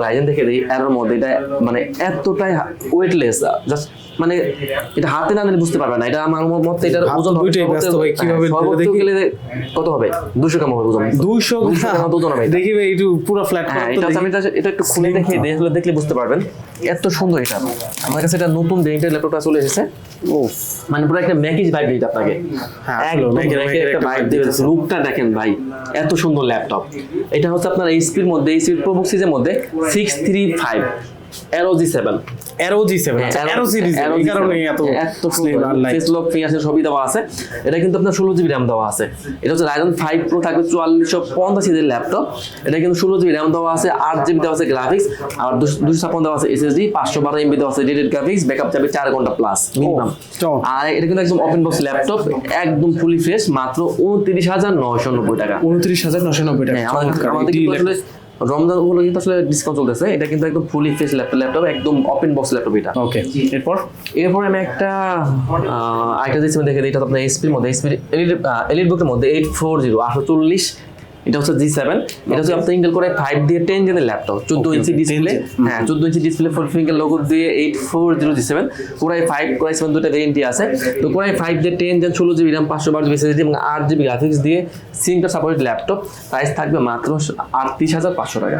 Ryzen দেখে দিই এর মধ্যে এটা মানে এতটাই ওয়েটলেস, জাস্ট মানে এটা হাতে না নিলে বুঝতে পারবে না। এটা আমার মতে এটার ওজন দুইটাই ব্যস্ত ভাই, কিভাবে সর্বোচ্চ গেলে কত হবে? 200 গ্রাম হবে ওজন। 200 গ্রাম ওজন হবে। দেখি ভাই একটু পুরো ফ্ল্যাট হ্যাঁ, এটা একটু খুলে দেখিয়ে দেখলে বুঝতে পারবেন এত সুন্দর এটা। আমার কাছে এটা নতুন ডেন্টের ল্যাপটপটা চলে এসেছে। ও মানে পুরো একটা ম্যাকিজ ভাইব দিতে আপনাকে, একদম ম্যাকিজ একটা ভাইব দিবে। লুকটা দেখেন ভাই, এত সুন্দর ল্যাপটপ। এটা হচ্ছে আপনার এইচপির মধ্যে, এইচপি প্রোবুক সিরিজের মধ্যে 635 ROG7 অ্যারো সিরিজ, এই কারণে এত স্লিম আর লাইট। ফেস লক ফিঙ্গারপ্রিন্ট সবই দেওয়া আছে। এটা কিন্তু আপনার 16 জিবি র্যাম দেওয়া আছে। এটা হচ্ছে Ryzen 5 Pro, থাকবে 4450 সিরিজের ল্যাপটপ। এটা কিন্তু 16 জিবি র্যাম দেওয়া আছে, 8 জিবি দেওয়া আছে গ্রাফিক্স, আর 256 দেওয়া আছে SSD, 512 MB দেওয়া আছে ডেডিকেটেড গ্রাফিক্স, ব্যাকআপ যাবে 4 ঘন্টা প্লাস মিনিমাম। আর এটা কিন্তু একদম ওপেন বক্স ল্যাপটপ, একদম ফুলি ফ্রেশ, মাত্র 29,990 টাকা। 29,990 টাকা। হ্যাঁ, আমাদের কিন্তু আসলে রমজান উপলক্ষে কিন্তু আসলে ডিসকাউন্ট চলতেছে। এটা কিন্তু একদম ফুলি ফ্রেশ ল্যাপটপ, একদম ওপেন বক্স ল্যাপটপ এটা। ওকে, এরপর আমি একটা আইটা দিচ্ছি দেখে দিই। এটা আপনার এইচপির মধ্যে, এইচপি এলিট বুকের মধ্যে 840 840, এটা হচ্ছে G7। এটা হচ্ছে আপনার ইন্টেল কোর i5 দিয়ে 10 জেনের ল্যাপটপ, 14 ইঞ্চি ডিসপ্লে। হ্যাঁ, 14 ইঞ্চি ডিসপ্লে, 4 ফিঙ্গার লোগো দিয়ে 840 G7। Core i5 core i7 দুটো ভেরিয়েন্টই আছে। তো কোর i5 দিয়ে 10 gen, 16 GB RAM, 512 GB SSD এবং 8 জিবি গ্রাফিক্স দিয়ে সিঙ্গার সাপোর্টেড ল্যাপটপ। প্রাইস থাকবে মাত্র 38,500 টাকা।